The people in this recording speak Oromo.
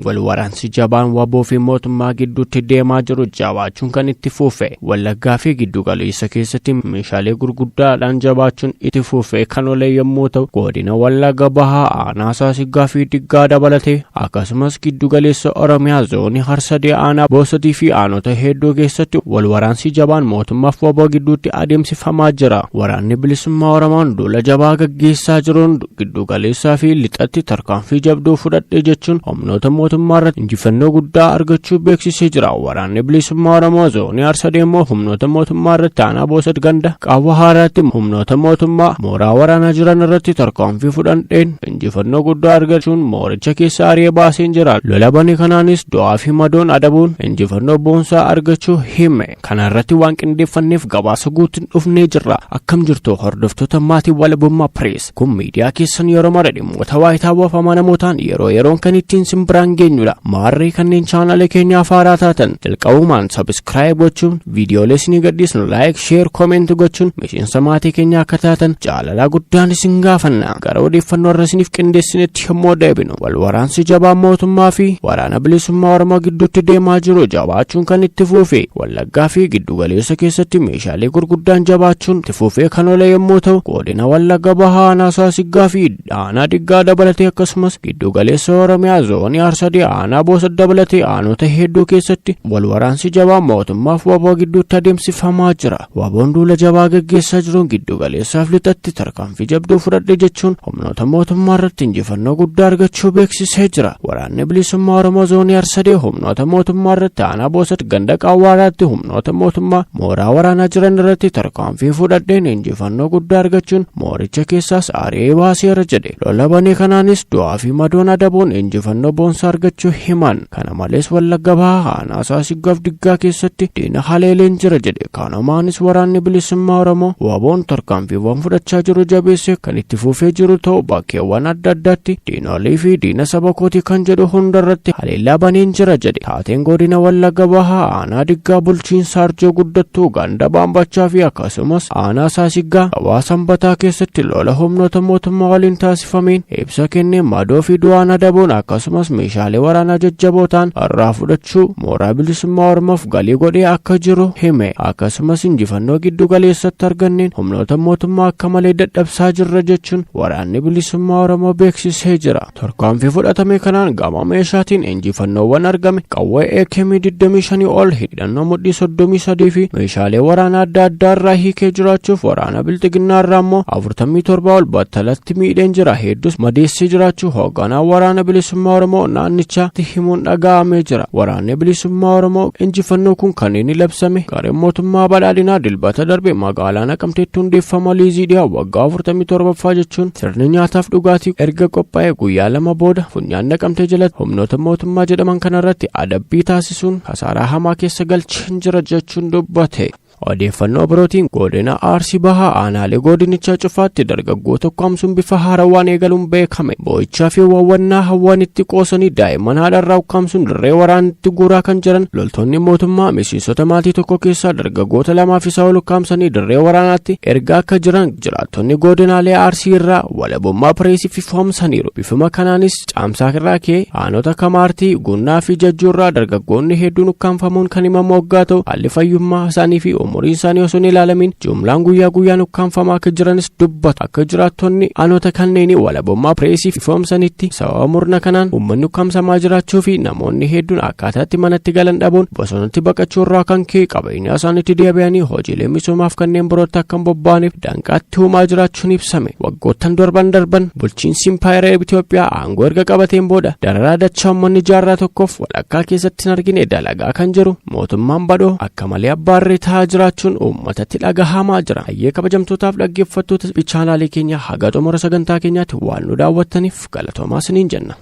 wal waraansi jabaan waboo fi mootummaa gidduutti deemaa jiru jabaachuun kan itti fufe Wallaggaa fi giddu galeessa keessatti meeshaalee gurguddaadhaan jabaachuun itti fufe kan olee yommuu ta'u godina Wallagga Bahaa aanaa Saasiggaa fi Diggaa dabalatee akkasumas giddu galeessa Oromiyaa zoonii Harsadee aanaa Boosatii fi aanota hedduu keessatti wal waraansi jabaan mootummaaf waboo gidduutti adeemsifamaa jira. Waraanni bilisummaa Oromoon duula jabaa gaggeessaa jiruun giddu galeessaa fi lixatti tarkaanfii jabduu fudhadhee jechuun humnoota mootummaa irratti injifannoo guddaa argachuu beeksisee jira. Waraanni bilisummaa Oromoo zoonii Harsadee immoo humnoota mootummaa irratti aanaa Boosat ganda Qaawwa Haaraatti humnoota mootummaa mooraa waraanaa jiran irratti tarkaanfii fudhadheen injifannoo guddaa argachuun mooricha keessa ari'ee baasee jira. Lola bane kanaanis du'aa fi madoon adabuun injifannoo boonsaa argachuu hime. Kana irratti waan qindeeffanneef gabaasa guutuun dhufnee jirra. Akkam jirtu hordoftoota maatii walabummaa Press. Kun miidiyaa keessan yeroo mara dhimmoota waayitaawwaaf amanamootaan yeroo yeroon kan ittiin simbiraan geenyudha. Maarree kanneen chaanalee keenyaaf haaraa taatan jalqabumaan subscribe gochuun viidiyoolee isinii gadhiisnu like, share, comment gochuun miseensa maatii keenyaa akka taatan jaalalaa guddaan isin gaafanna. Gara odeeffannoo irra isiniif qindeessinetti yommuu deebinu wal waraansi jabaan mootummaa fi waraana bilisummaa Oromoo gidduutti deemaa jiru jabaachuun kan itti fufe Wallaggaa fi giddu galeessa keessatti meeshaalee gurguddaan jabaachuun itti fufe kan olee yommuu ta'u godina Wallagga Bahaa aanaa Saasiggaa fi aanaa Diggaa dabalatee akkasumas giddu galeessa Oromiyaa zoonii Harsadee aanaa Boosat dabalatee aanota hedduu keessatti wal waraansi jabaan mootummaaf waboo gidduutti adeemsifamaa jira. Waboon duula jabaa gaggeessaa jiruun giddu galeessaaf lixatti tarkaanfii jabduu fudhadhe jechuun humnoota mootummaa irratti injifannoo guddaa argachuu beeksisee jira. Waraanni bilisummaa Oromoo zoonii Harsadee humnoota mootummaa irratti aanaa Boosat ganda Qaawwa Haaraatti humnoota mootummaa mooraa waraanaa jiran irratti tarkaanfii fudhadheen injifannoo guddaa argachuun mooricha keessaas ari'ee baaseera jedhe. Lola bane kanaanis du'aa fi madoon adabuun injifannoo boonsaa argachuu himan. Kana malees Wallagga Bahaa aanaa Saasiggaaf Diggaa keessatti diina haleeleen jira jedhe. Kanumaanis waraanni bilisummaa Oromoo waboon tarkaanfiiwwan fudhachaa jiru jabeessee kan itti fufee jiru ta'u bakkeewwan adda addaatti diinolii fi diina saba kootii kan jedhu hundarratti haleellaa baneen jira jedhe. Taateen godina Wallagga Bahaa aanaa Diggaa bulchiinsa Arjoo guddattuu ganda Baambachaa fi akkasumas aanaa Saasiggaa gabaa Sanbataa keessatti lola humnoota mootummaa waliin taasifameen ibsa kennee madoo fi du'aan adabuun akkasumas meeshaalee waraanaa jajjaboo ta'an irraa fudhachuu mooraa bilisummaa Oromoof galii godhee akka jiru hime. Akkasumas injifannoo giddu galeessatti arganneen humnoota mootummaa akka malee dadhabsaa jirra jechuun waraanni bilisummaa Oromoo beeksisee jira. Tarkaanfii fudhatame kanaan gama meeshaatiin injifannoowwan argame qawwee AK-25 ol hidhannoo mudhii 33 fi meeshaalee waraanaa adda addaa irraa hiikee jiraachuuf waraana bilxiginnaa irraa immoo 47 ol battalatti miidheen jira. Hedduus madeessee jiraachuu hoogganaa waraana bilisummaa Oromoo naannichaatti himuun dhaga'amee jira. Waraanni bilisummaa Oromoo injifannoo kun kan inni labsame gareen mootummaa badhaadhinaa dilbata darbe magaalaa Naqamteetti hundeeffama liizii dhiyaa waggaa 47ffaa jechuun sirni nyaataaf dhugaatii erga qophaa'ee guyyaa 2 booda funyaan Naqamtee jalatti humnoota mootummaa jedhaman kanarratti adabbii taasisuun kasaaraa hamaa keessa galcheen jira jechuun dubbate. Odeeffannoo birootiin godina Arsii Bahaa aanaalee godinichaa cufaatti dargaggoota ukkaamsuun bifa haarawaan eegaluun beekame. Boo'ichaa fi wawwannaa hawwaanitti qoosanii daa'imman haadharraa ukkaamsuun dirree waraanitti guuraa kan jiran loltoonni mootummaa miseensota maatii tokko keessaa dargaggoota 2 fi 3 ukkaamsanii dirree waraanaatti ergaa akka jiran jiraattonni godinaalee Arsii irraa walabummaa Pireesiif ifoomsaniiru. Bifuma kanaanis caamsaa irraa ka'ee aanota Kamaartii, Gunnaa fi Jajjuu irraa dargaggoonni hedduun ukkaamfamuun kan himamu waggaa ta'u haalli fayyummaa isaanii fi umurii isaanii osoo hin ilaalamin jumlaan guyyaa guyyaan ukkaanfamaa akka jiranis dubbatu. Akka jiraattonni aanota kanneen walabummaa Pireesiif ifoomsanitti sababa murna kanaan uummanni ukkaamsamaa jiraachuu fi namoonni hedduun akkaataatti manatti galan dhabuun bosonatti baqachuu irraa kan ka'e qabeenya isaaniitti deebi'anii hojiilee misoomaaf kanneen birootti akka hin bobba'aniif danqaatti uumaa jiraachuun ibsame. Waggoottan darban bulchiinsi Impaayera Itoophiyaa aangoo erga qabateen booda dararaa dachaa uummanni jaarraa tokkoof walakkaa keessatti hin argine dalagaa kan jiru mootummaan badhoo akka malee abbaarree ta'aa jiraachuun uummatatti dhagahamaa jira. Hayyee kabajamtootaaf dhaggeeffattoota chaanaalii keenya haga xumura sagantaa keenyaatti waan nu daawwattaniif galatoomaa isiniin jenna.